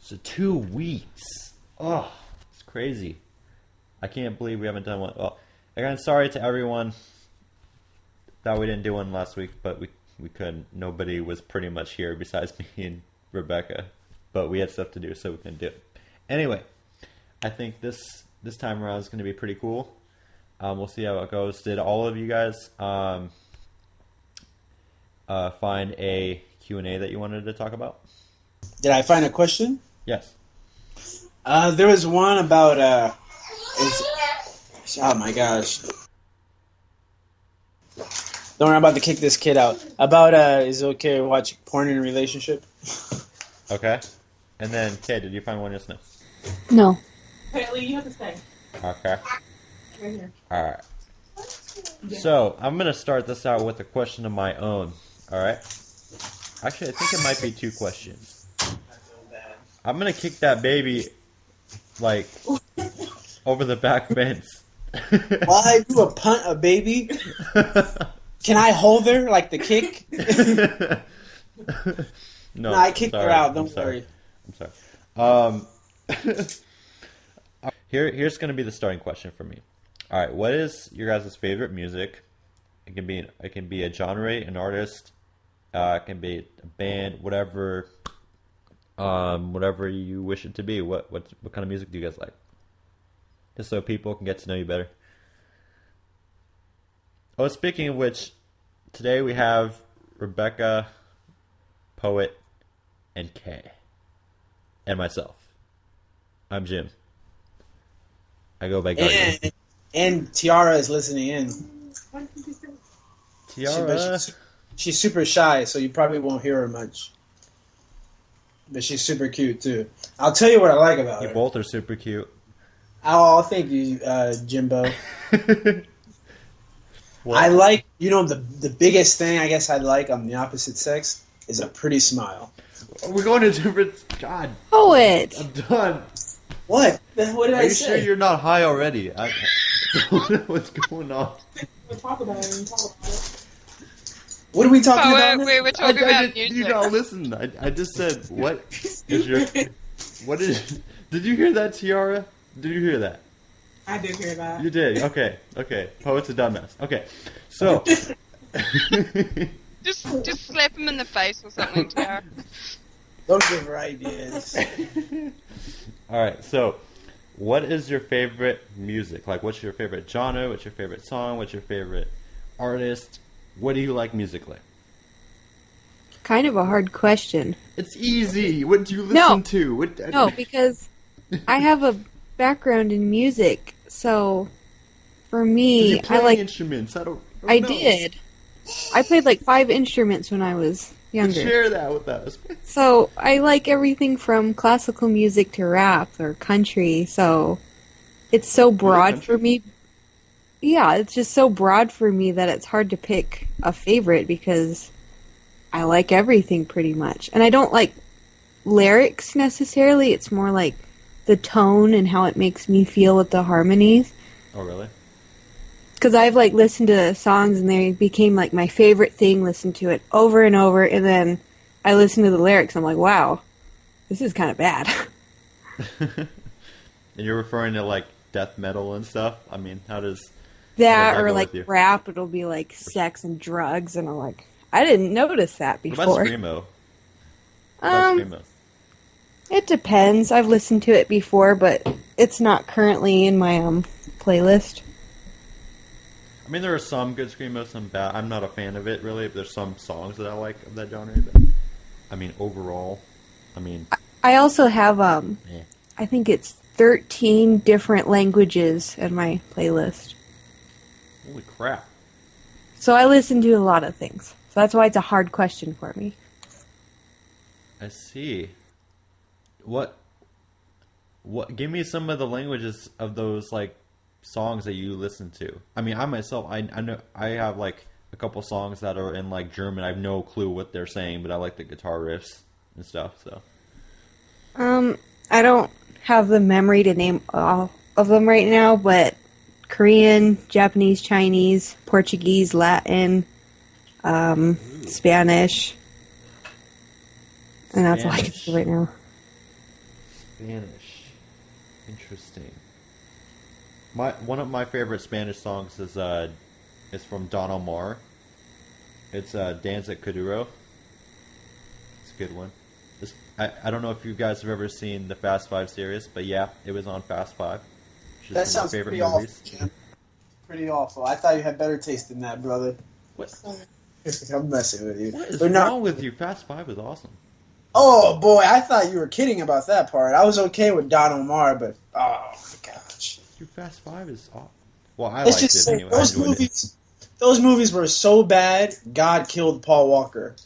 So 2 weeks. Oh, it's crazy. I can't believe we haven't done one. Well, again, sorry to everyone that we didn't do one last week, but we couldn't. Nobody was pretty much here besides me and Rebecca. But we had stuff to do, so we couldn't do it. Anyway, I think this time around is going to be pretty cool. We'll see how it goes. Did all of you guys find a Q&A that you wanted to talk about? Did I find a question? Yes. There was one about oh my gosh. Don't worry, I'm about to kick this kid out. About is it okay to watch porn in a relationship? Okay. And then, Kay, did you find one just now? No. Apparently, you have to stay. Okay. Right here. Alright. So, I'm going to start this out with a question of my own. Alright? Actually, I think it might be 2 questions. I'm going to kick that baby, like, over the back fence. Why do a baby? Can I hold her like the kick? No, I kicked her out. Don't worry. I'm sorry. Here's going to be the starting question for me. All right, what is your guys' favorite music? It can be a genre, an artist. It can be a band, whatever you wish it to be. What kind of music do you guys like? Just so people can get to know you better. Oh, speaking of which, today we have Rebecca, Poet, and Kay. And myself. I'm Jim. I go by Guardian. And Tiara is listening in. Tiara? She's super shy, so you probably won't hear her much. But she's super cute, too. I'll tell you what I like about her. You both are super cute. Oh, thank you, Jimbo. What? I like, the biggest thing I guess I'd like on the opposite sex is a pretty smile. We're going to different... God. Poet! I'm done. What? What did Are I you say? sure you're not high already? I don't know what's going on. We'll talk about it and talk about it. What are we talking about? We were talking about music. You don't listen. I just said, what is your... What is... Did you hear that, Tiara? Did you hear that? I did hear that. You did. Okay. Poet's a dumbass. Okay. So... Just slap him in the face or something, Tara. Don't give her ideas. Alright, so... What is your favorite music? Like, what's your favorite genre? What's your favorite song? What's your favorite artist? What do you like musically? Kind of a hard question. It's easy. What do you listen to? No, because I have a background in music, so for me, Did you play I like instruments. I don't I know. did. I played like 5 instruments when I was younger. Share that with us. So I like everything from classical music to rap or country. So it's so broad for me. Yeah, it's just so broad for me that it's hard to pick a favorite because I like everything pretty much. And I don't like lyrics necessarily. It's more like the tone and how it makes me feel with the harmonies. Oh, really? Because I've like listened to songs and they became like my favorite thing, listened to it over and over, and then I listened to the lyrics and I'm like, wow, this is kind of bad. And you're referring to like death metal and stuff? I mean, how does that go or with like you? rap, it'll be like sex and drugs, and I'm like, I didn't notice that What before. about Screamo? What about Screamo? It depends. I've listened to it before, but it's not currently in my playlist. I mean, there are some good Screamo, some bad. I'm not a fan of it, really, but there's some songs that I like of that genre. But, I mean, overall, I also have, yeah. I think it's 13 different languages in my playlist. Holy crap. So I listen to a lot of things. So that's why it's a hard question for me. I see. What, give me some of the languages of those, like, songs that you listen to. I mean, I myself, I know I have like a couple songs that are in like German. I have no clue what they're saying, but I like the guitar riffs and stuff. So, I don't have the memory to name all of them right now, but Korean, Japanese, Chinese, Portuguese, Latin, Spanish, and that's all I can say right now. Spanish. Interesting. One of my favorite Spanish songs is from Don Omar. It's Dance at Kuduro. It's a good one. I don't know if you guys have ever seen the Fast Five series, but yeah, it was on Fast Five. Which is That one of sounds my favorite pretty movies. awful, Jim. Pretty awful. I thought you had better taste than that, brother. What? I'm messing with you. What is But wrong with you? Fast Five was awesome. Oh boy, I thought you were kidding about that part. I was okay with Don Omar, but oh my gosh. Dude, Fast Five is awesome. Well, I Let's liked just it say anyway. I those enjoyed it. movies were so bad. God killed Paul Walker.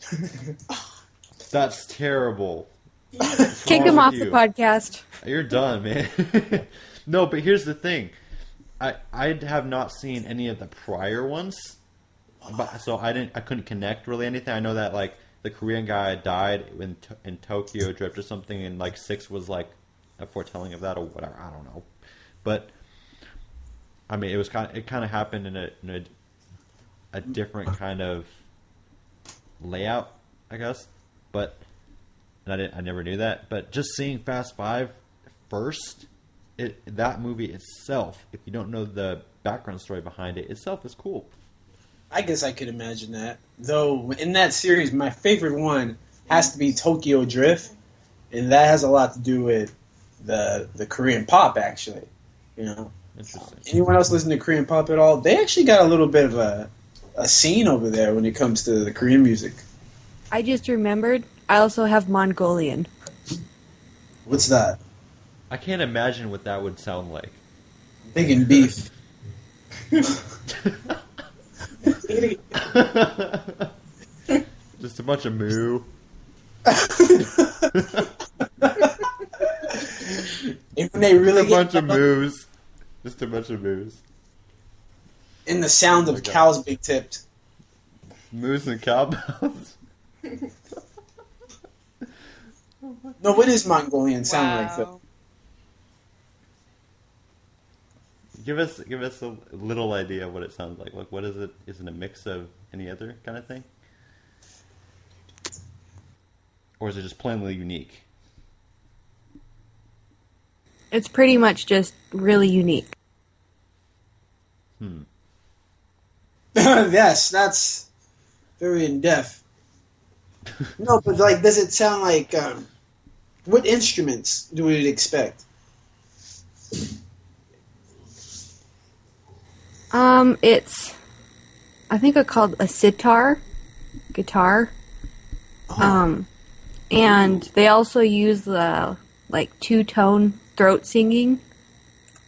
That's terrible. Kick him off the podcast. You're done, man. No, but here's the thing. I have not seen any of the prior ones, so I couldn't connect really anything. I know that like the Korean guy died in Tokyo Drift or something, and like 6 was like a foretelling of that or whatever. I don't know, but I mean it kind of happened in a different kind of layout, I guess, but. And I never knew that, but just seeing Fast Five first, that movie itself, if you don't know the background story behind it itself, is cool. I guess I could imagine that. Though in that series, my favorite one has to be Tokyo Drift, and that has a lot to do with the Korean pop, actually. You know, Interesting. anyone else listen to Korean pop at all? They actually got a little bit of a scene over there when it comes to the Korean music. I just remembered I also have Mongolian. What's that? I can't imagine what that would sound like. I'm thinking beef. Just a bunch of moo. And when they really Just a bunch of get moos. Just a bunch of moos. in the sound of cows being tipped. Moose and cowbells. No, what does Mongolian sound like though? Wow. Give us a little idea of what it sounds like. Like, what is it? Is it a mix of any other kind of thing? Or is it just plainly unique? It's pretty much just really unique. Yes, that's very in depth. No, but like, does it sound like what instruments do we expect? It's I think it's called a sitar, guitar. And they also use the like 2-tone throat singing.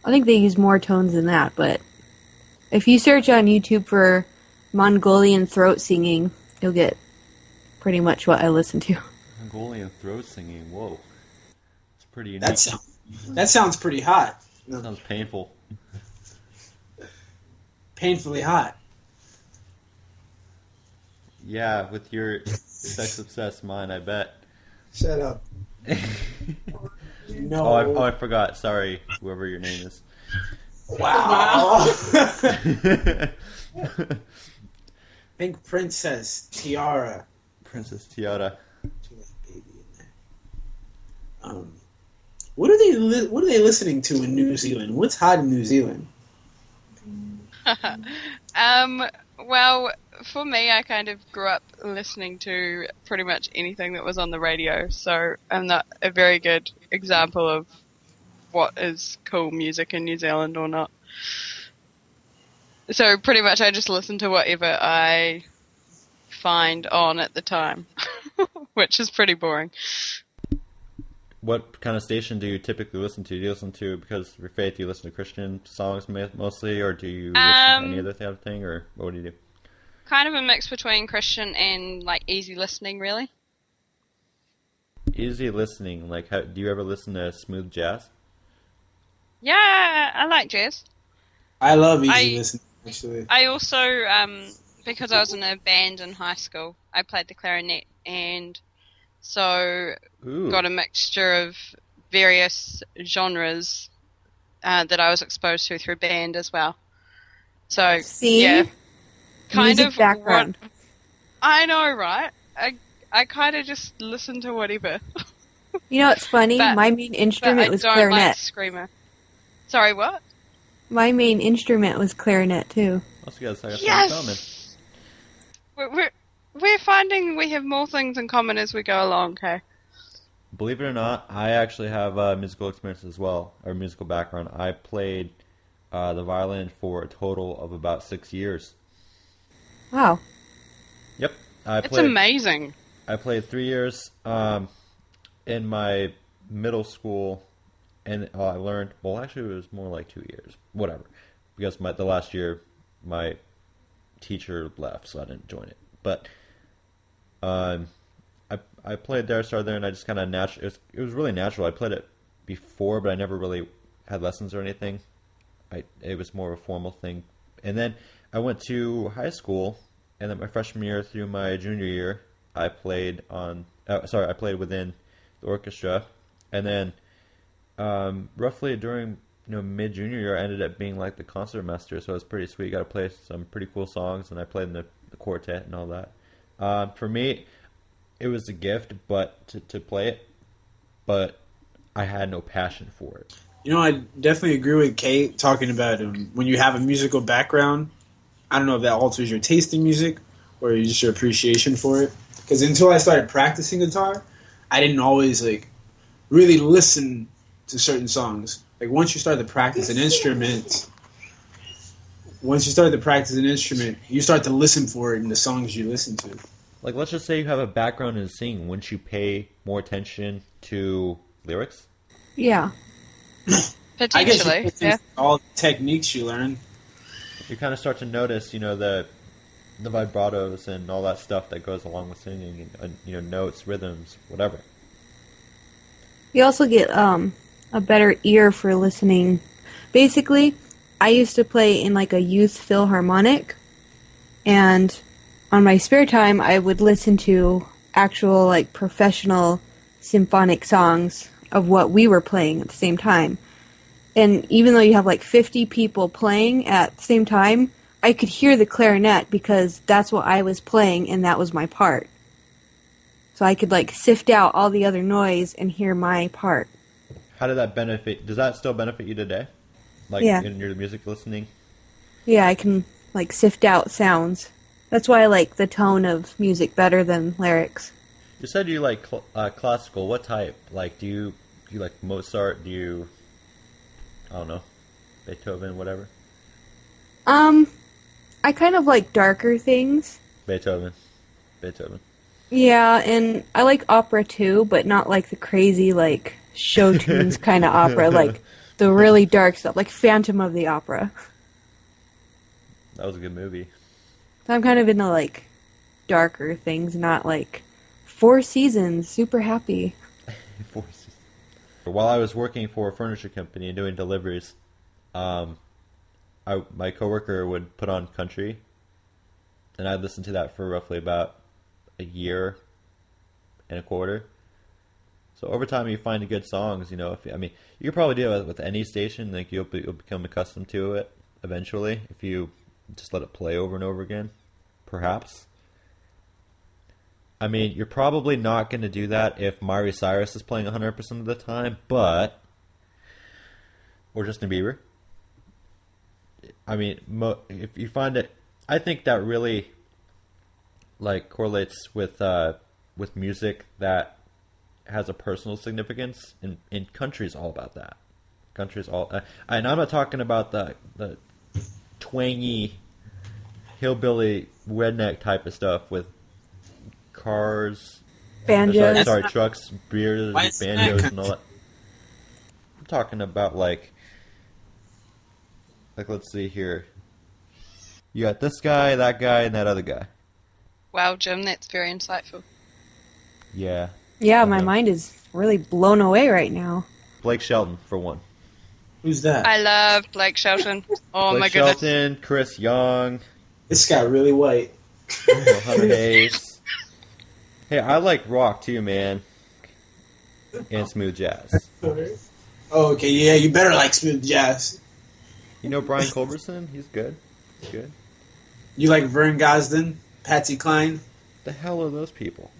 I think they use more tones than that, but if you search on YouTube for Mongolian throat singing, you'll get pretty much what I listen to. Mongolian throat singing. Whoa, it's pretty unique. That sounds pretty hot. That sounds painful. Painfully hot. Yeah, with your sex-obsessed mind, I bet. Shut up. No. I forgot. Sorry, whoever your name is. Wow. Think Princess Tiara. Princess Tiara. What are they listening to in New Zealand? What's hot in New Zealand? Well, for me, I kind of grew up listening to pretty much anything that was on the radio, so I'm not a very good example of what is cool music in New Zealand or not. So pretty much I just listen to whatever I find on at the time, which is pretty boring. What kind of station do you typically listen to? Do you listen to, because of your faith, do you listen to Christian songs mostly, or do you listen to any other type of thing, or what do you do? Kind of a mix between Christian and like easy listening, really. Easy listening, like do you ever listen to smooth jazz? Yeah, I like jazz. I love easy listening, actually. I also, because I was in a band in high school, I played the clarinet, and so Ooh. got a mixture of various genres that I was exposed to through band as well. So, See? yeah. Kind Music of background. I know, right? I kind of just listen to whatever. You know, it's funny. But- My main But instrument I was don't clarinet. like screamer. Sorry, what? My main instrument was clarinet too. Also, guys, I got something Yes! We're finding we have more things in common as we go along, okay? Believe it or not, I actually have musical experience as well, or musical background. I played the violin for a total of about 6 years. Wow. Yep, It's amazing. I played 3 years in my middle school, and I learned. Well, actually, it was more like 2 years. Whatever, because the last year my teacher left, so I didn't join it. But I played there, started there, and I just kind of natural. It was really natural. I played it before, but I never really had lessons or anything. It was more of a formal thing. And then I went to high school, and then my freshman year through my junior year, I played on. I played within the orchestra, and then roughly during mid junior year, I ended up being like the concert master. So it was pretty sweet. Got to play some pretty cool songs, and I played in the quartet and all that. For me, it was a gift, but to play it, but I had no passion for it. You know, I definitely agree with Kate talking about when you have a musical background. I don't know if that alters your taste in music or just your appreciation for it. Because until I started practicing guitar, I didn't always really listen to certain songs. Like once you start to practice an instrument, you start to listen for it in the songs you listen to. Like, let's just say you have a background in singing. Wouldn't you pay more attention to lyrics? Yeah. I guess Potentially, you yeah. all the techniques you learn. You kind of start to notice, the vibratos and all that stuff that goes along with singing, and notes, rhythms, whatever. You also get a better ear for listening. Basically, I used to play in like a youth philharmonic, and on my spare time, I would listen to actual like professional symphonic songs of what we were playing at the same time. And even though you have like 50 people playing at the same time, I could hear the clarinet because that's what I was playing and that was my part. So I could like sift out all the other noise and hear my part. How did that benefit? Does that still benefit you today? Like Yeah. in your music listening? Yeah, I can like sift out sounds. That's why I like the tone of music better than lyrics. You said you like classical. What type? Like, do you like Mozart? Do you, I don't know, Beethoven, whatever? I kind of like darker things. Beethoven. Yeah, and I like opera too, but not like the crazy like show tunes kind of opera, like the really dark stuff, like Phantom of the Opera. That was a good movie. So I'm kind of into like darker things, not like Four Seasons, super happy. While I was working for a furniture company and doing deliveries, my coworker would put on country, and I'd listen to that for roughly about a year and a quarter. So over time, you find good songs. You could probably do it with any station. Like you'll become accustomed to it eventually if you just let it play over and over again. Perhaps. I mean, you're probably not going to do that if Miley Cyrus is playing 100% of the time, or Justin Bieber. I mean, if you find it, I think that really correlates with music that has a personal significance, and country's all about that. Country's all, and I'm not talking about the twangy hillbilly redneck type of stuff with cars, Banjos. trucks, beers, banjos, and all that. I'm talking about like let's see here. You got this guy, that guy, and that other guy. Wow, Jim, that's very insightful. Yeah. Yeah, my mind is really blown away right now. Blake Shelton, for one. Who's that? I love Blake Shelton. Oh Blake my goodness. Shelton, Chris Young, This guy really white. Hunter Hayes. Hey, I like rock too, man. And smooth jazz. Oh, okay, yeah, you better like smooth jazz. You know Brian Culbertson? He's good. He's good. You like Vern Gosdin, Patsy Cline? The hell are those people?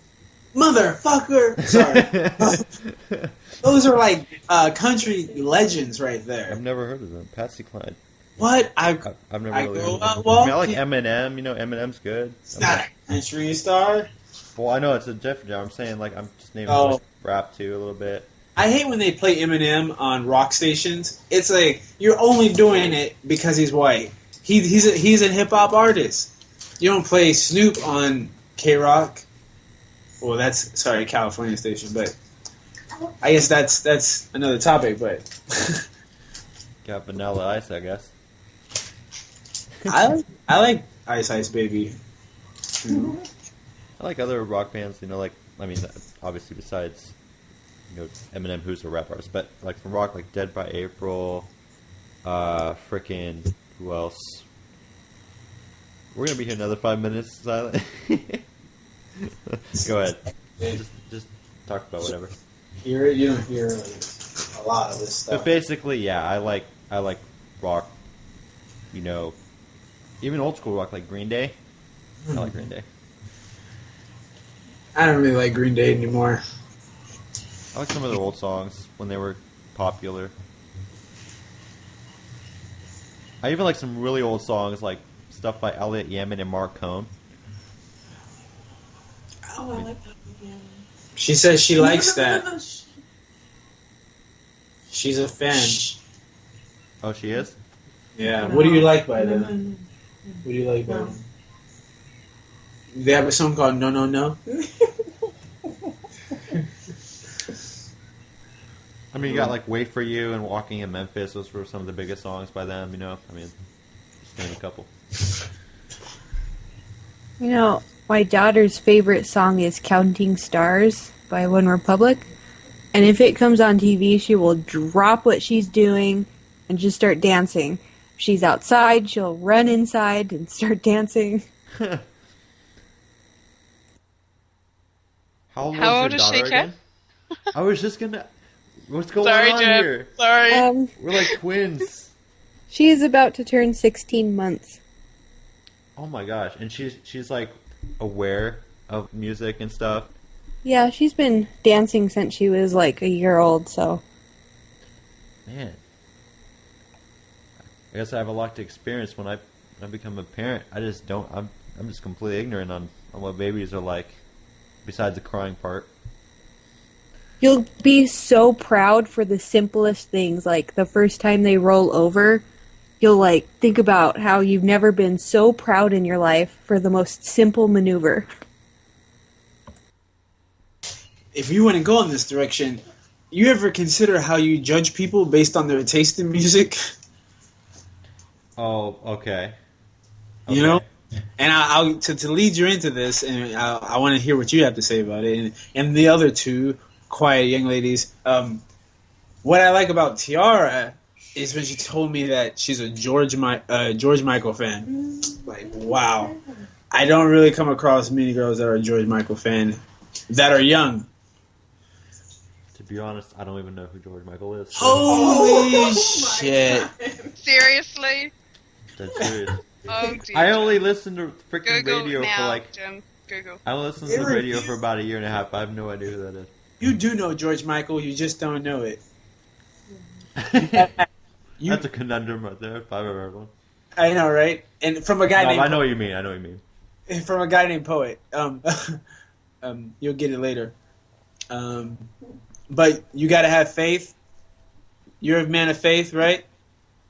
Motherfucker! Sorry. Those are like country legends right there. I've never heard of them. Patsy Cline. What? I've never I really go heard of out them. I mean, I like walking. Eminem. You know, Eminem's good. It's not a country star. Well, I know it's a different genre. I'm saying, like, I'm just naming Oh. like, rap too a little bit. I hate when they play Eminem on rock stations. It's like you're only doing it because he's white. He's a hip hop artist. You don't play Snoop on K Rock. Well, that's sorry, California station, but I guess that's another topic. But Got Vanilla Ice, I guess. I like Ice Ice Baby. I like other rock bands. You know, like I mean, obviously besides Eminem, who's a rap artist, but like from rock, like Dead by April, frickin' who else? We're gonna be here another 5 minutes, silent. Go ahead. Just talk about whatever. You don't hear a lot of this stuff. But basically, yeah, I like rock. You know, even old school rock like Green Day. I like Green Day. I don't really like Green Day anymore. I like some of their old songs when they were popular. I even like some really old songs, like stuff by Elliot Yemen and Mark Cohn. Oh, I like that. Yeah. She says she likes that. She's a fan. Oh, she is? Yeah. What do you like by them? What do you like by them? They have a song called No No No. I mean, you got like Wait For You and Walking in Memphis. Those were some of the biggest songs by them, you know? I mean, just name a couple. You know, my daughter's favorite song is Counting Stars by One Republic. And if it comes on TV, she will drop what she's doing and just start dancing. If she's outside, she'll run inside and start dancing. How old How is old your is she, daughter again? I was just gonna... What's going Sorry, on Jim. here? Sorry. We're like twins. She is about to turn 16 months. Oh my gosh. And she's like aware of music and stuff. Yeah, she's been dancing since she was like a year old, so... Man. I guess I have a lot to experience when I become a parent. I just don't... I'm just completely ignorant on what babies are like, besides the crying part. You'll be so proud for the simplest things, like the first time they roll over. You'll like think about how you've never been so proud in your life for the most simple maneuver. If you want to go in this direction, you ever consider how you judge people based on their taste in music? Oh, okay. You know? And I'll to lead you into this, and I want to hear what you have to say about it. And the other two quiet young ladies. What I like about Tiara is when she told me that she's a George Michael fan. Like, wow. I don't really come across many girls that are a George Michael fan that are young. To be honest, I don't even know who George Michael is. Holy shit. Seriously? That's serious. Oh, dear. I only listen to freaking Google radio now, for like... Jim. Google. I only listen to the radio for about a year and a half. I have no idea who that is. You do know George Michael, you just don't know it. That's a conundrum right there, if I've ever heard one. I know, right? And from a guy named I know what you mean. I know what you mean. from a guy named Poet. You'll get it later. But you got to have faith. You're a man of faith, right?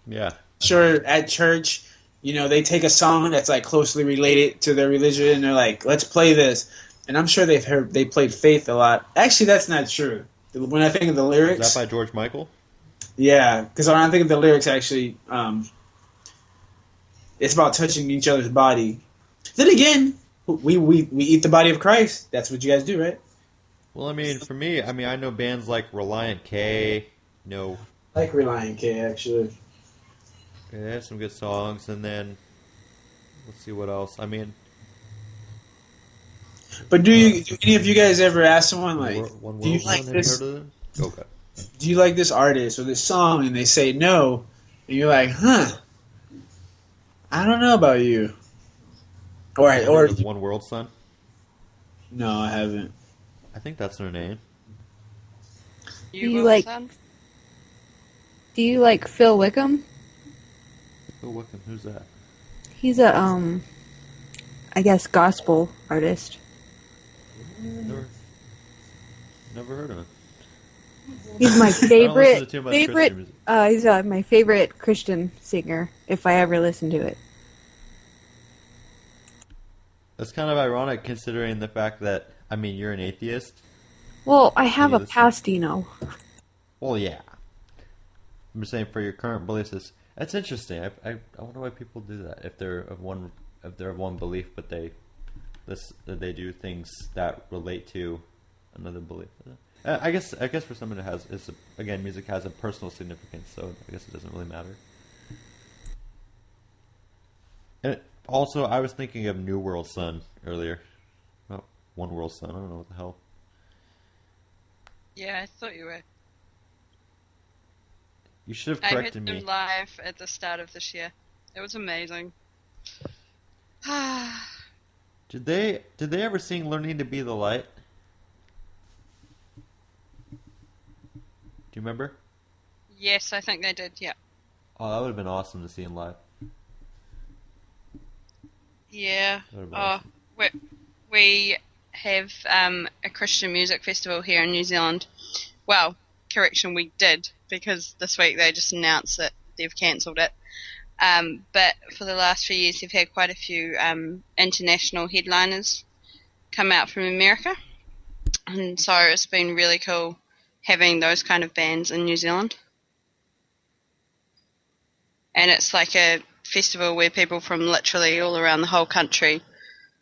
Yeah. Sure, at church, they take a song that's like closely related to their religion, and they're like, "Let's play this." And I'm sure they played Faith a lot. Actually, that's not true. When I think of the lyrics, Is that by George Michael? yeah, because when I think of the lyrics, actually, it's about touching each other's body. Then again, we eat the body of Christ. That's what you guys do, right? Well, I mean, for me, I know bands like Reliant K. Like Reliant K, actually. They have some good songs, and then let's see what else. I mean, But do any of you guys ever ask someone like, One do you World like Son, have you this? heard of them? Okay. Do you like this artist or this song? And they say no, and you're like, huh? I don't know about you. Or Have you heard of One World Son? no, I haven't. I think that's her name. You You will, like- son? Do you like Phil Wickham? Phil Wickham, who's that? He's a I guess gospel artist. Never heard of him. He's my listen favorite to too much Christian music. he's my favorite Christian singer if I ever listen to it. That's kind of ironic considering the fact that, I mean, you're an atheist. Well, I have Yeah, a this is- past, you know. Well, yeah. I'm just saying for your current beliefs, that's interesting. I wonder why people do that. If they're of one belief, but they do things that relate to another belief. I guess for someone it has again, music has a personal significance, so I guess it doesn't really matter. And also, I was thinking of New World Sun earlier. Not One World Sun. I don't know what the hell. Yeah, I thought you were. You should have I heard corrected them me. live at the start of this year. It was amazing. Did they ever sing "Learning to Be the Light"? Do you remember? Yes, I think they did, yeah. Oh, that would have been awesome to see in live. Yeah. That would've been Oh, awesome. we have a Christian music festival here in New Zealand. Well, correction, we did, because this week they just announced that they've cancelled it. But for the last few years, they've had quite a few international headliners come out from America. And so it's been really cool having those kind of bands in New Zealand. And it's like a festival where people from literally all around the whole country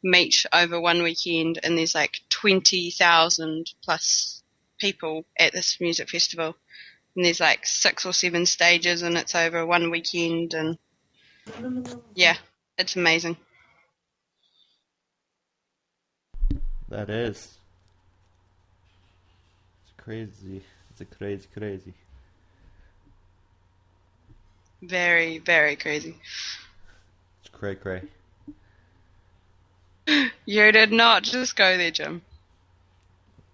meet over one weekend, and there's like 20,000 plus people at this music festival. And there's like 6 or 7 stages, and it's over one weekend, and yeah, it's amazing. That is. It's crazy. It's a crazy. Very, very crazy. It's cray. You did not just go there, Jim.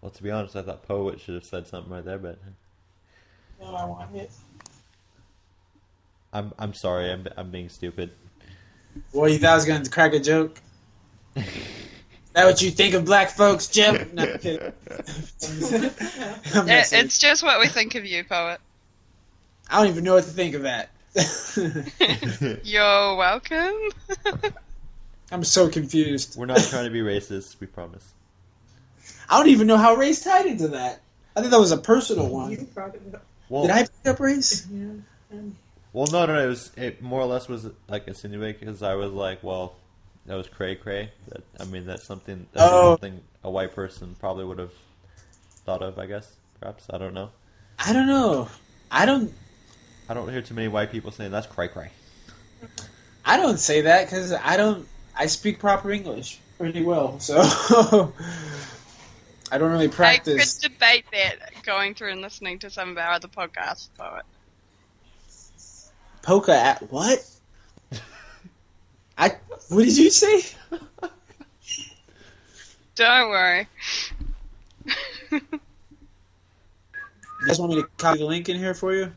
Well, to be honest, I thought Poet should have said something right there, but No, I want it. I'm sorry. I'm being stupid. Well, you thought I was going to crack a joke? That what you think of black folks, Jim? No, I'm kidding. I'm messing. It's just what we think of you, Poet. I don't even know what to think of that. You're welcome. I'm so confused. We're not trying to be racist. We promise. I don't even know how race tied into that. I think that was a personal one. You brought it up. Well, Did I pick up race? Yeah. And Well, no. It more or less was like insinuated because I was like, well, that was cray. That's something a white person probably would have thought of. I guess, perhaps. I don't know. I don't know. I don't hear too many white people saying that's cray. say that because I speak proper English pretty well, so I don't really practice. I could debate that going through and listening to some of our other podcasts, Poet. Polka at what? What did you say? Don't worry. You guys want me to copy the link in here for you?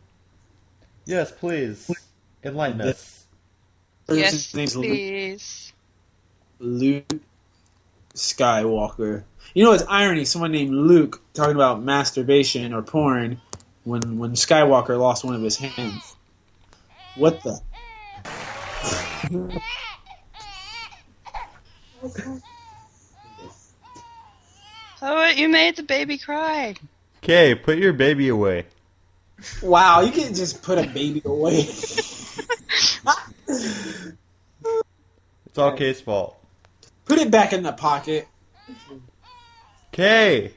Yes, please. Enlighten us. Yes, His name's please. Luke Skywalker. You know, it's irony. Someone named Luke talking about masturbation or porn when Skywalker lost one of his hands. What the? Poet, you made the baby cry. Okay, put your baby away. Wow, you can't just put a baby away. It's all Kay's fault. Put it back in the pocket. Kay!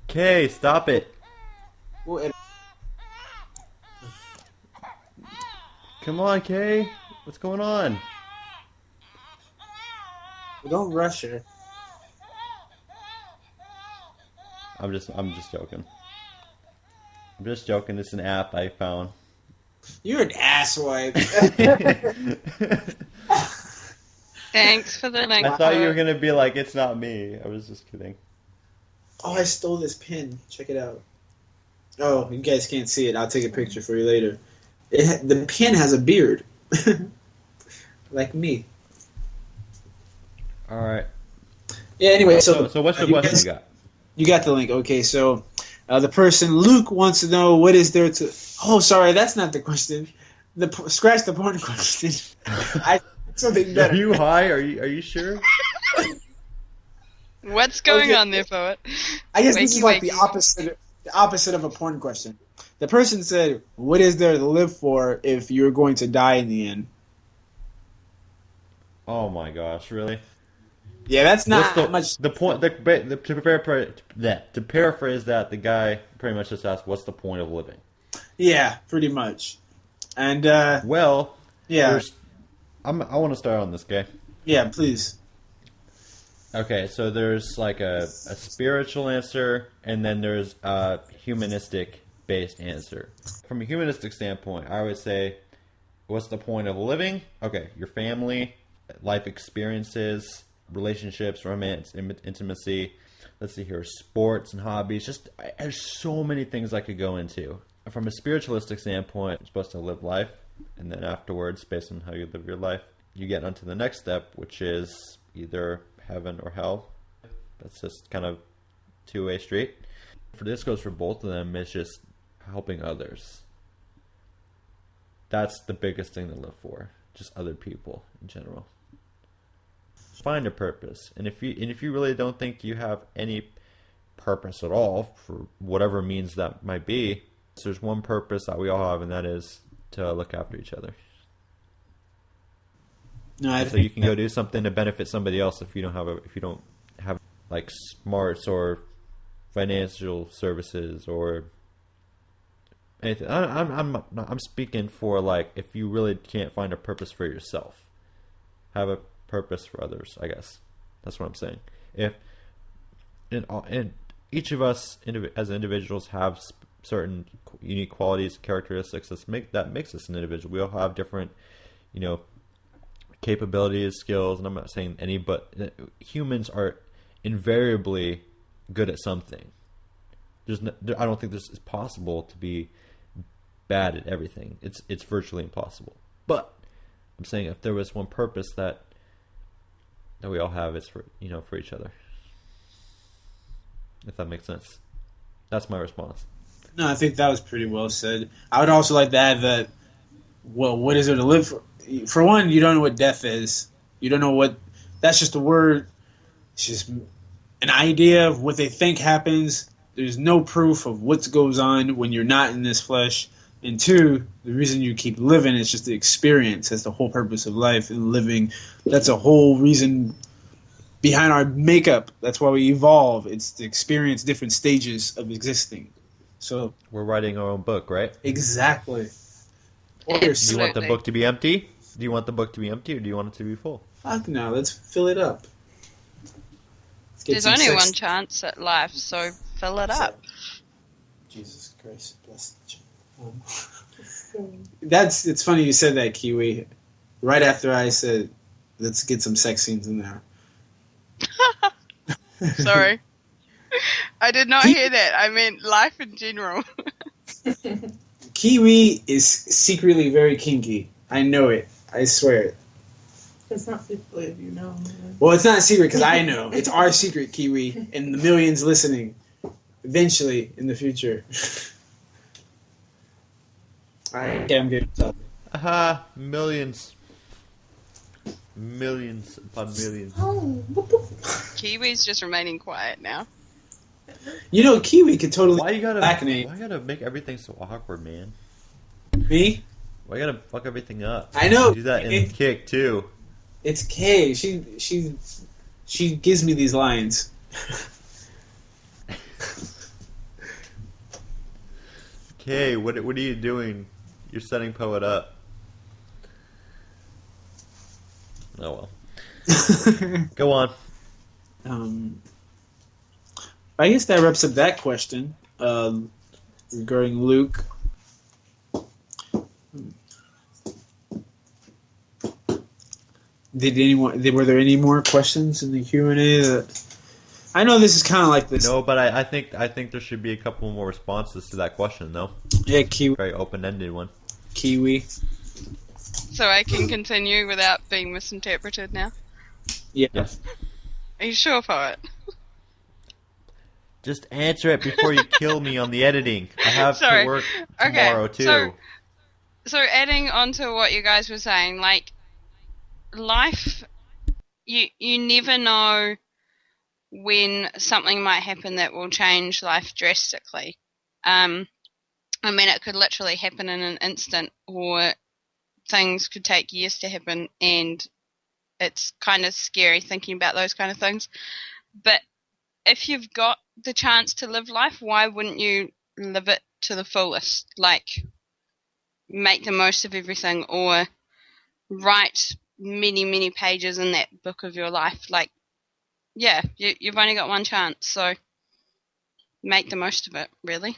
Kay, stop it. Well, Come on, Kay. What's going on? don't rush her. I'm just joking. I'm just joking. It's an app I found. You're an asswipe. Thanks for the link. I thought you were Poet. gonna be like, it's not me. I was just kidding. Oh, I stole this pin. Check it out. Oh, you guys can't see it. I'll take a picture for you later. The pin has a beard. Like me. All right. Yeah, anyway, So what's the question you got? You got the link. Okay, so the person, Luke, wants to know what is there to... Oh, sorry, that's not the question. Scratch the porn question. Something better. Are you high? Are you sure? What's going on there, poet? I guess this Wakey, is like wakey. the opposite of a porn question. The person said, what is there to live for if you're going to die in the end? Oh my gosh, really? Yeah, that's not What's much... the point? To paraphrase that, the guy pretty much just asked, "What's the point of living?" Yeah, pretty much. And, Well, yeah. I want to start on this, okay? Yeah, please. Okay, so there's like a spiritual answer, and then there's a humanistic-based answer. From a humanistic standpoint, I would say, what's the point of living? Okay, your family, life experiences, relationships, romance, intimacy. Let's see here, sports and hobbies. Just there's so many things I could go into. From a spiritualistic standpoint, you're supposed to live life, and then afterwards, based on how you live your life, you get onto the next step, which is either heaven or hell. That's just kind of two-way street. For this goes for both of them. It's just helping others. That's the biggest thing to live for. Just other people in general. Find a purpose, and if you really don't think you have any purpose at all, for whatever means that might be, there's one purpose that we all have, and that is to look after each other. No, So you can go do something to benefit somebody else if you don't have like smarts or financial services or anything. I'm speaking for like if you really can't find a purpose for yourself, have a purpose for others. I guess that's what I'm saying. And each of us as individuals have certain unique qualities, characteristics that makes us an individual. We all have different, capabilities, skills, and I'm not saying any, but humans are invariably good at something. I don't think this is possible to be bad at everything. It's virtually impossible. But I'm saying if there was one purpose that we all have, it's for each other. If that makes sense. That's my response. No, I think that was pretty well said. I would also like to add that, well, what is there to live for? For one, you don't know what death is. You don't know what... That's just a word. It's just an idea of what they think happens. There's no proof of what goes on when you're not in this flesh. And two, the reason you keep living is just the experience. That's the whole purpose of life and living. That's a whole reason behind our makeup. That's why we evolve. It's to experience different stages of existing. So we're writing our own book, right? Exactly. Do you want the book to be empty? Do you want the book to be empty, or do you want it to be full? Fuck no, let's fill it up. There's only one chance at life, so fill it up. Jesus Christ, bless the It's funny you said that, Kiwi. Right after I said, let's get some sex scenes in there. Sorry. I did not hear that. I meant life in general. Kiwi is secretly very kinky. I know it. I swear it. It's not secretly if you know. Man. Well, it's not a secret because I know. It's our secret, Kiwi, and the millions listening. Eventually, in the future. Alright, okay, I'm good. Aha, millions. Millions upon millions. Kiwi's just remaining quiet now. Kiwi could totally... Why you gotta make everything so awkward, man? Me? Why you gotta fuck everything up? I know. Do that in Kick, too. It's Kay. She gives me these lines. Kay, what are you doing? You're setting Poet up. Oh well. Go on. I guess that wraps up that question regarding Luke. Were there any more questions in the Q&A that I know this is kind of like this. No, but I think there should be a couple more responses to that question, though. Yeah, kiwi. Very open-ended one. Kiwi. So I can continue without being misinterpreted now? Yeah. Yes. Are you sure for it? Just answer it before you kill me on the editing. I have Sorry. to work Okay, tomorrow, too. So adding on to what you guys were saying, like, life, you never know when something might happen that will change life drastically. I mean, it could literally happen in an instant, or things could take years to happen, and it's kind of scary thinking about those kind of things. But if you've got the chance to live life, why wouldn't you live it to the fullest? Like, make the most of everything, or write many, many pages in that book of your life. Like, yeah, you've only got one chance, so make the most of it, really.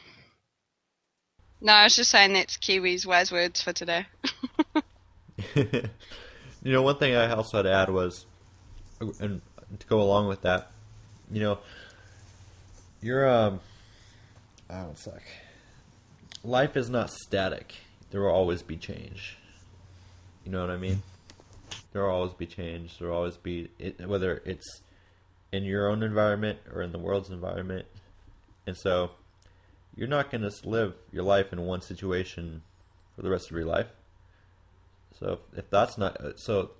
No, I was just saying that's Kiwi's wise words for today. You know, one thing I also had to add was, and to go along with that, you know, one sec. Life is not static. There will always be change. You know what I mean? There will always be change. There will always be, whether it's in your own environment or in the world's environment. And so, you're not going to live your life in one situation for the rest of your life. So if that's not, so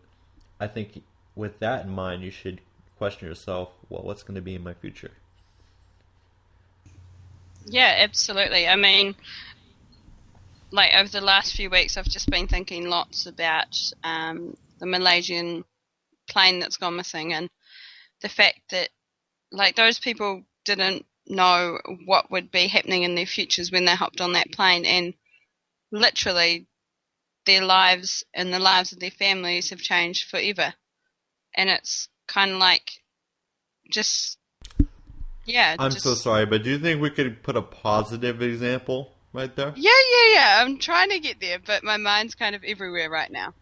I think with that in mind, you should question yourself, well, what's going to be in my future? Yeah, absolutely. I mean, like, over the last few weeks, I've just been thinking lots about the Malaysian plane that's gone missing, and the fact that, like, those people didn't know what would be happening in their futures when they hopped on that plane, and literally their lives and the lives of their families have changed forever. And it's kind of like, just, yeah. I'm so sorry, but do you think we could put a positive example right there? Yeah. I'm trying to get there, but my mind's kind of everywhere right now.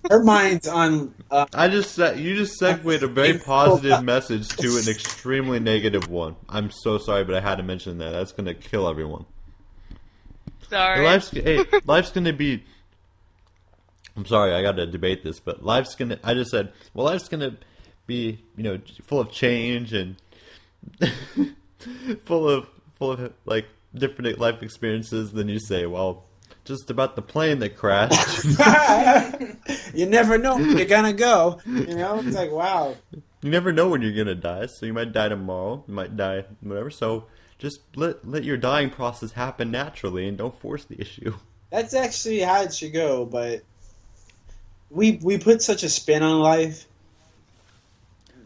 Her mind's on. You just segued a very positive message to an extremely negative one. I'm so sorry, but I had to mention that. That's gonna kill everyone. Sorry. Life's gonna be. I'm sorry, I got to debate this, but life's gonna. I just said, well, life's gonna be, you know, full of change and full of like different life experiences. Then you say, well, just about the plane that crashed. You never know where you're gonna go. You know, it's like, wow. You never know when you're gonna die. So you might die tomorrow. You might die whatever. So just let your dying process happen naturally, and don't force the issue. That's actually how it should go, but we put such a spin on life.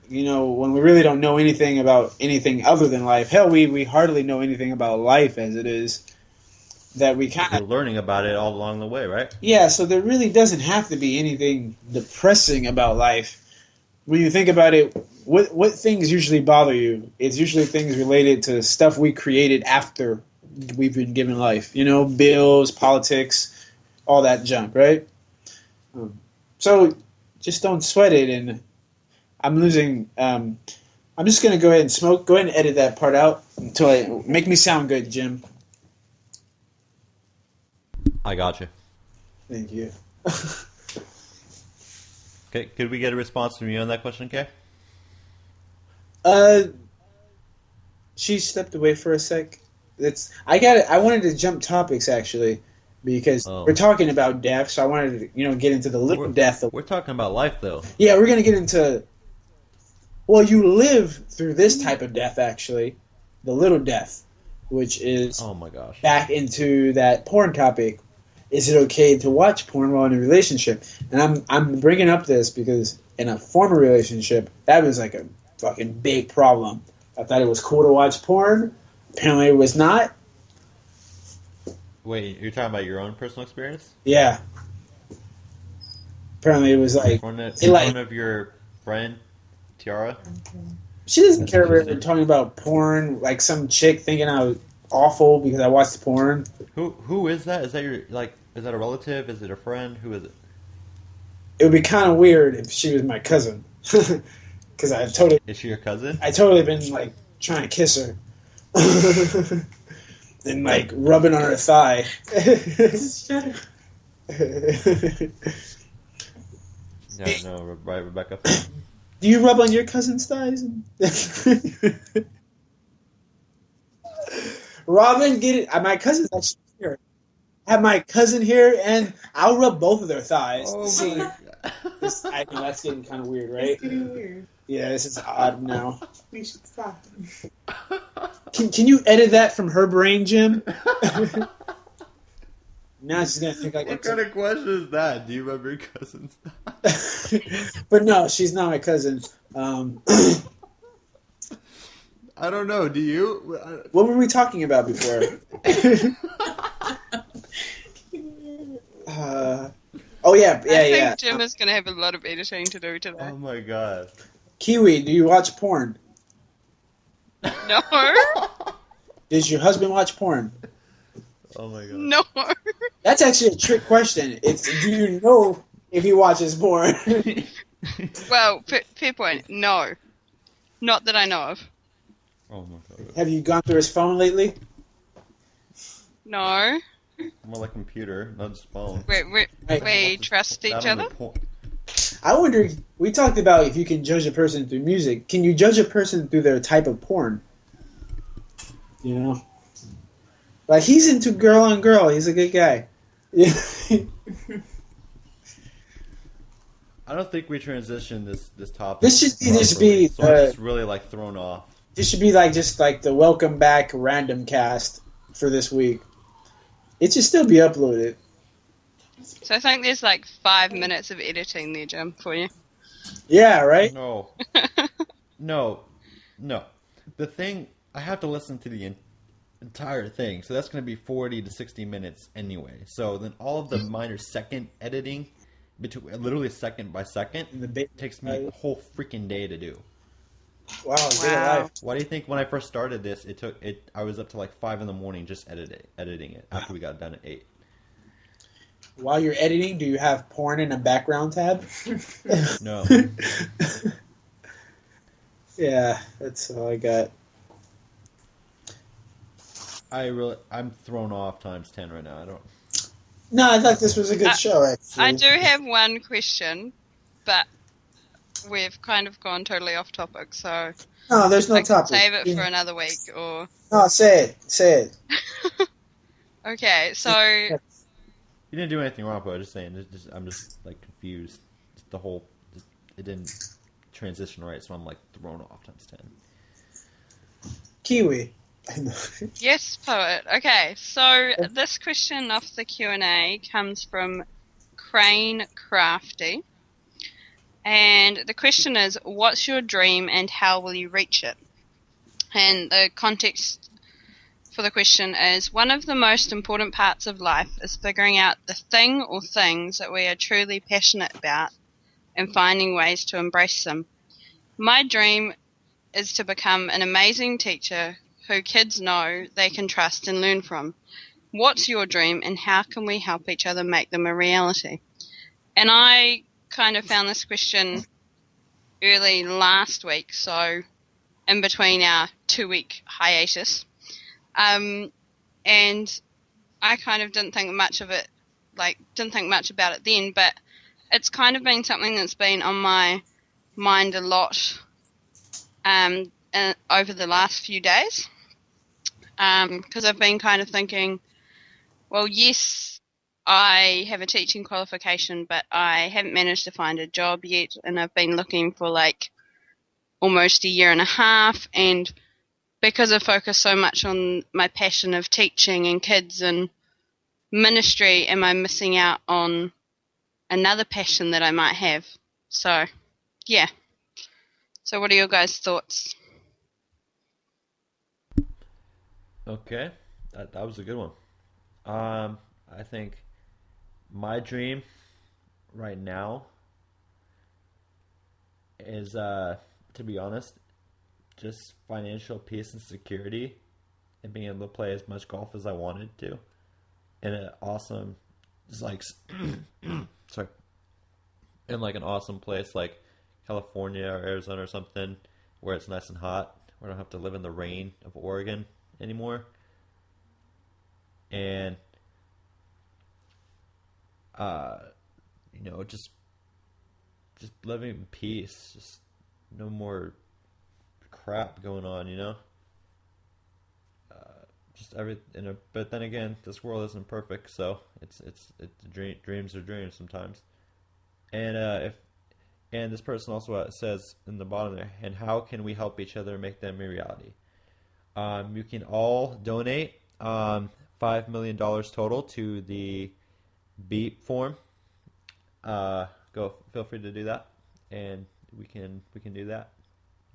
You know, when we really don't know anything about anything other than life. Hell, we hardly know anything about life as it is. That we kind We're learning about it all along the way, right? Yeah, so there really doesn't have to be anything depressing about life. When you think about it, what things usually bother you? It's usually things related to stuff we created after we've been given life. You know, bills, politics, all that junk, right? So just don't sweat it. And I'm losing. I'm just gonna go ahead and smoke. Go ahead and edit that part out until make me sound good, Jim. I got you. Thank you. Okay, could we get a response from you on that question, Kay? She stepped away for a sec. I wanted to jump topics actually, because we're talking about death, so I wanted to, get into the little death. We're talking about life, though. Yeah, we're gonna get into. Well, you live through this type of death, actually, the little death, which is oh my gosh, back into that porn topic. Is it okay to watch porn while in a relationship? And I'm bringing up this because in a former relationship, that was like a fucking big problem. I thought it was cool to watch porn. Apparently, it was not. Wait, you're talking about your own personal experience? Yeah. Apparently, it was like one of your friend Tiara. She doesn't care if we're talking about porn. Like some chick thinking I was awful because I watched porn. Who is that? Is that your Is that a relative? Is it a friend? Who is it? It would be kind of weird if she was my cousin. Because because Is she your cousin? I totally been like trying to kiss her, and like rubbing on her thigh. Shut up. Yeah, no, right, Rebecca. Do you rub on your cousin's thighs? Robin, get it. My cousin's actually here. I have my cousin here, and I'll rub both of their thighs. Oh See, my I know that's getting kind of weird, right? It's getting weird. Yeah, this is odd now. We should stop. Can you edit that from her brain, Jim? Now she's gonna think like What kind of question is that? Do you remember your cousin's? But no, she's not my cousin. I don't know. Do you? What were we talking about before? Oh yeah. I think Jim is going to have a lot of editing to do today. Oh my god. Kiwi, do you watch porn? No, Does your husband watch porn? Oh my god. no. That's actually a trick question. It's do you know if he watches porn? Well, fair point. No, not that I know of. Oh my god. Have you gone through his phone lately? No, More like computer, not just phone. we trust each Not on the other. I wonder. We talked about if you can judge a person through music. Can you judge a person through their type of porn? You know, like he's into girl on girl. He's a good guy. Yeah. I don't think we transitioned this topic. This should be- this should properly, be, So I'm just really like thrown off. This should be like just like the welcome back random cast for this week. It should still be uploaded. So I think there's like 5 minutes of editing there, Jim, for you. Yeah, right. No. No. The thing, I have to listen to the entire thing, so that's going to be 40 to 60 minutes anyway. So then all of the minor second editing, between literally second by second, takes me a whole freaking day to do. Wow, get Wow. alive. Why do you think when I first started this, I was up to like 5 in the morning just editing it after we got done at 8. While you're editing, do you have porn in a background tab? No. Yeah, that's all I got. I'm thrown off times 10 right now. I don't. No, I thought this was a good show, actually. I do have one question, but we've kind of gone totally off topic, so No, there's no I can topic. save it for another week. Or No, say it. okay, so You didn't do anything wrong, but I'm just saying. I'm just like confused. It didn't transition right, so I'm like thrown off times 10. Kiwi. yes, poet. Okay, so this question off the Q&A comes from Crane Crafty. And the question is, what's your dream and how will you reach it? And the context for the question is, one of the most important parts of life is figuring out the thing or things that we are truly passionate about and finding ways to embrace them. My dream is to become an amazing teacher who kids know they can trust and learn from. What's your dream and how can we help each other make them a reality? And I kind of found this question early last week, so in between our 2-week hiatus. And I kind of didn't think much about it then, but it's kind of been something that's been on my mind a lot over the last few days. Because I've been kind of thinking, well, yes, I have a teaching qualification, but I haven't managed to find a job yet, and I've been looking for like almost a year and a half, and because I focus so much on my passion of teaching and kids and ministry, am I missing out on another passion that I might have? So, yeah. So what are your guys' thoughts? Okay, that was a good one. I think my dream right now is, to be honest, just financial peace and security, and being able to play as much golf as I wanted to, in an awesome, just like, sorry, in like an awesome place like California or Arizona or something, where it's nice and hot. We don't have to live in the rain of Oregon anymore. And just living in peace. Just no more crap going on. Just but then again, this world isn't perfect, so it's dreams are dreams sometimes. And and this person also says in the bottom there, and how can we help each other make them a reality? You can all donate $5 million total to the Beep form. Feel free to do that, and we can do that.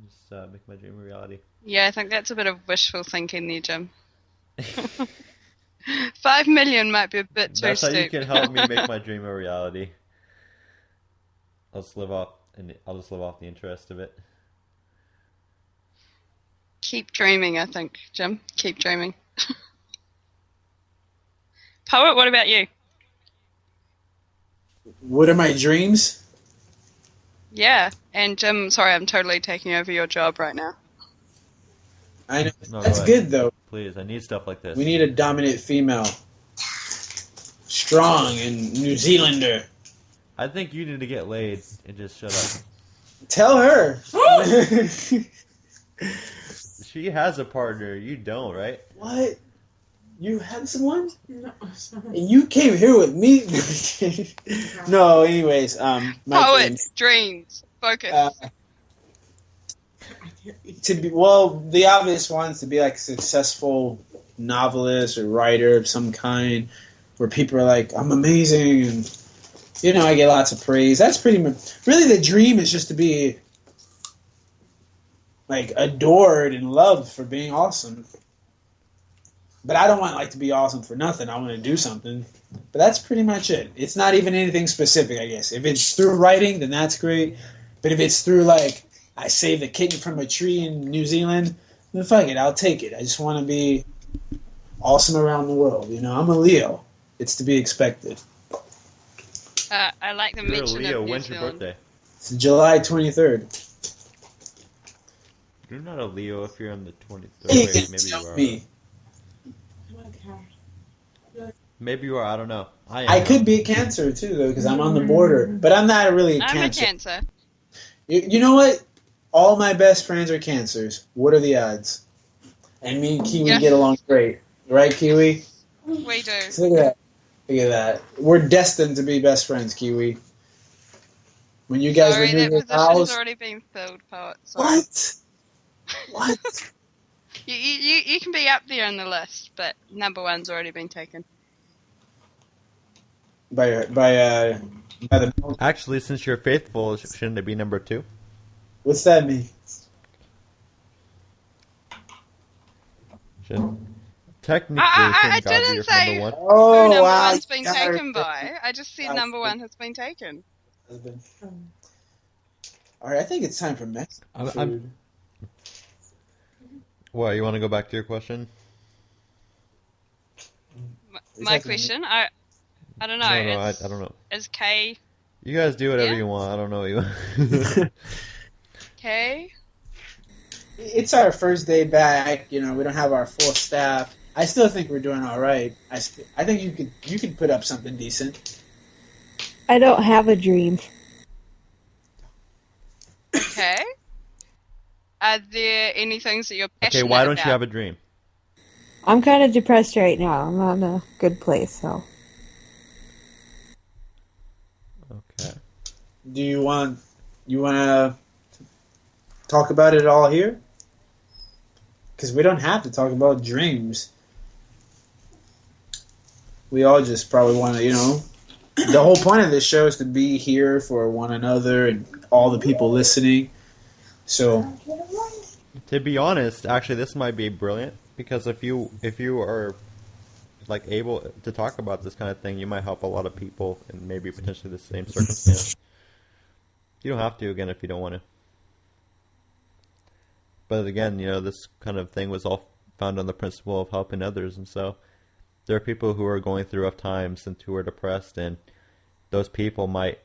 Just make my dream a reality. Yeah, I think that's a bit of wishful thinking there, Jim. 5 million might be a bit too That's how you steep. can help me make my dream a reality. I'll just live off the interest of it. Keep dreaming, I think, Jim. Keep dreaming. Poet, what about you? What are my dreams? Yeah, and Jim, sorry, I'm totally taking over your job right now. I know. No, That's go ahead. good, though. Please, I need stuff like this. We need a dominant female. Strong and New Zealander. I think you need to get laid and just shut up. Tell her. She has a partner. You don't, right? What? You have someone? No, sorry. And you came here with me? No, anyways, my Poet, dreams. dreams, focus. The obvious ones to be like a successful novelist or writer of some kind, where people are like, I'm amazing, and I get lots of praise. That's pretty much really the dream, is just to be like adored and loved for being awesome. But I don't want to be awesome for nothing. I want to do something. But that's pretty much it. It's not even anything specific, I guess. If it's through writing, then that's great. But if it's through I saved a kitten from a tree in New Zealand, then fuck it, I'll take it. I just want to be awesome around the world. I'm a Leo. It's to be expected. I like the You're a mention Leo. of New When's your Zealand. birthday? It's July 23rd. You're not a Leo if you're on the 23rd. Hey, Wait, maybe you tell are. me. Maybe you are. I don't know. I could be a Cancer too, though, because I'm on the border. But I'm not really a I'm a Cancer. Cancer. You know what? All my best friends are Cancers. What are the odds? And me and Kiwi Yeah. get along great. Right, Kiwi? We do. So look at that. Look at that. We're destined to be best friends, Kiwi. When you guys Sorry, renew that your position's vows... already been filled, Poet. Sorry. What? You can be up there on the list, but number one's already been taken. By the... Actually, since you're faithful, shouldn't it be number 2? What's that mean? Technically, I shouldn't God be didn't your say number 1? who Oh, number wow. one's been taken by. I just said number one has been taken. Alright, I think it's time for Mexican food. What, you want to go back to your question? My question, I don't know. No, I don't know. Is K You guys do whatever Yeah? you want. I don't know what you want. K? It's our first day back. We don't have our full staff. I still think we're doing all right. I think you could put up something decent. I don't have a dream. Okay. Are there any things that you're passionate Okay, why don't about? you have a dream? I'm kind of depressed right now. I'm not in a good place, so. Okay. Do you want to talk about it all here? Because we don't have to talk about dreams. We all just probably want to, the whole point of this show is to be here for one another and all the people listening. So, To be honest, actually, this might be brilliant because if you are able to talk about this kind of thing, you might help a lot of people in maybe potentially the same circumstance. You don't have to again if you don't want to. But again, this kind of thing was all found on the principle of helping others, and so there are people who are going through rough times and who are depressed, and those people might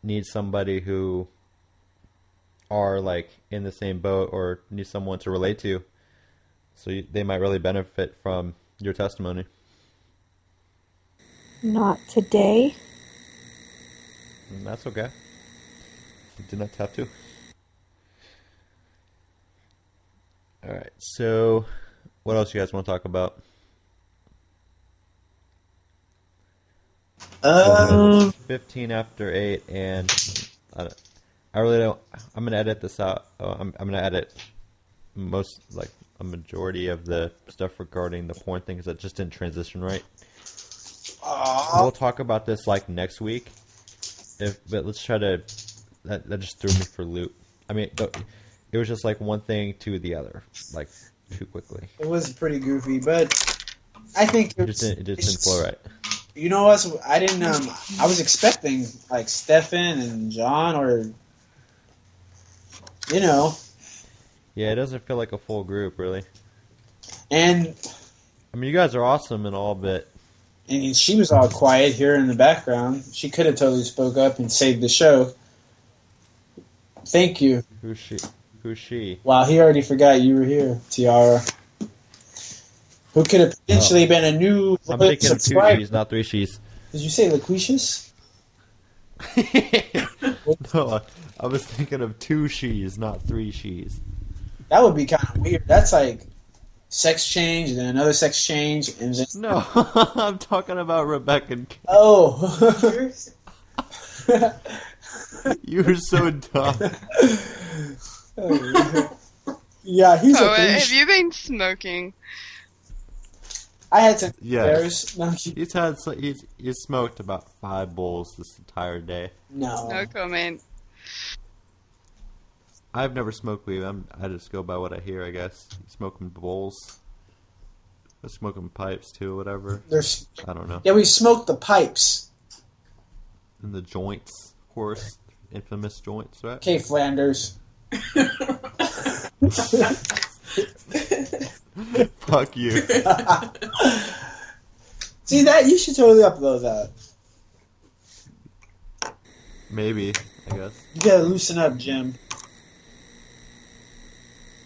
need somebody who are like in the same boat or need someone to relate to. So they might really benefit from your testimony. Not today. And that's okay. You do not have to. Alright, so what else you guys want to talk about? It's 15 after 8, and I really don't. I'm gonna edit this out. I'm gonna edit most, like, a majority of the stuff regarding the porn thing because it just didn't transition right. We'll talk about this like next week. But let's try to. That just threw me for a loop. I mean, it was just like one thing to the other, like too quickly. It was pretty goofy, but I think It just didn't flow right. You know what? I didn't. I was expecting like Stefan and John, or you know. Yeah, it doesn't feel like a full group, really. And I mean, you guys are awesome and all, but she was all quiet here in the background. She could have totally spoke up and saved the show. Thank you. who's she? Wow, he already forgot you were here, Tiara. Who could have potentially been a new I'm thinking of 2 subscriber. she's, not 3 she's. Did you say Laquishus? No, I was thinking of 2 she's, not 3 she's. That would be kind of weird. That's like sex change and then another sex change and then... No, I'm talking about Rebecca and Kate. Oh. You were so dumb. Yeah, he's Oh, a have you been smoking? I had some Yes. bears. No, He's smoked about 5 bowls this entire day. no. No comment. I've never smoked weed. I just go by what I hear, I guess. Smoking bowls. Smoking pipes too, whatever. There's, I don't know. yeah, we smoked the pipes. And the joints, of course. Infamous joints, right? Okay, Flanders. Fuck you. See that? You should totally upload that. Maybe, I guess. You gotta loosen up, Jim.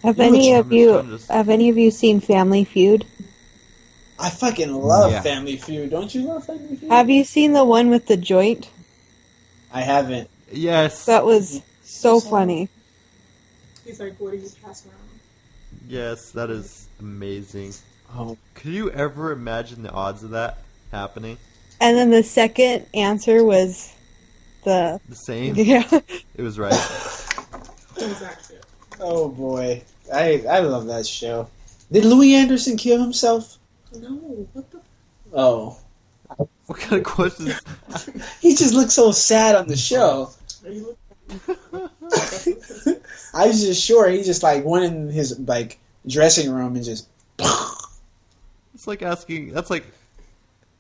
Have You any would- of you I'm just- have any of you seen Family Feud? I fucking love Yeah. Family Feud. Don't you love Family Feud? Have you seen the one with the joint? I haven't. Yes. That was so funny. He's like, what do you pass around? Yes, that is amazing. Oh, Could you ever imagine the odds of that happening? And then the second answer was the The same? yeah. It was right. Exactly. oh boy. I love that show. Did Louis Anderson kill himself? No, what the? Oh. What kind of questions? He just looked so sad on the show. Are you I was just sure he just like went in his like dressing room and just. It's like asking. That's like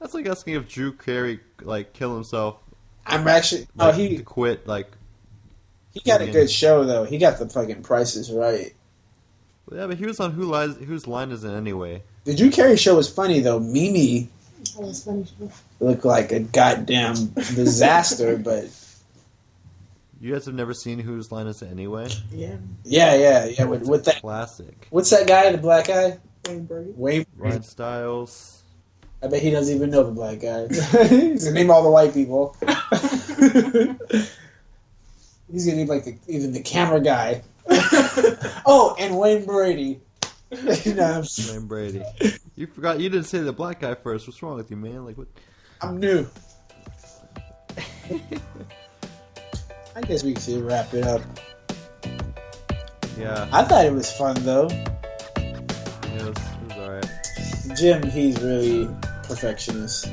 asking if Drew Carey like kill himself. I'm actually. Oh, Like, he to quit. Like, got a good show though. He got the fucking prices right. yeah, but he was on Whose Line Is It Anyway? The Drew Carey show was funny though. Mimi Oh, it's funny. looked like a goddamn disaster, but You guys have never seen Whose Line Is It Anyway? Yeah. yeah. With that, Classic. what's that guy? The black guy? Wayne Brady. Wayne. Ryan Stiles. I bet he doesn't even know the black guy. He's gonna name all the white people. He's gonna name like even the camera guy. Oh, and Wayne Brady. No, Wayne Brady. You forgot. You didn't say the black guy first. What's wrong with you, man? Like what? I'm new. I guess we should wrap it up. Yeah. I thought it was fun though. It was alright. Jim, he's really perfectionist.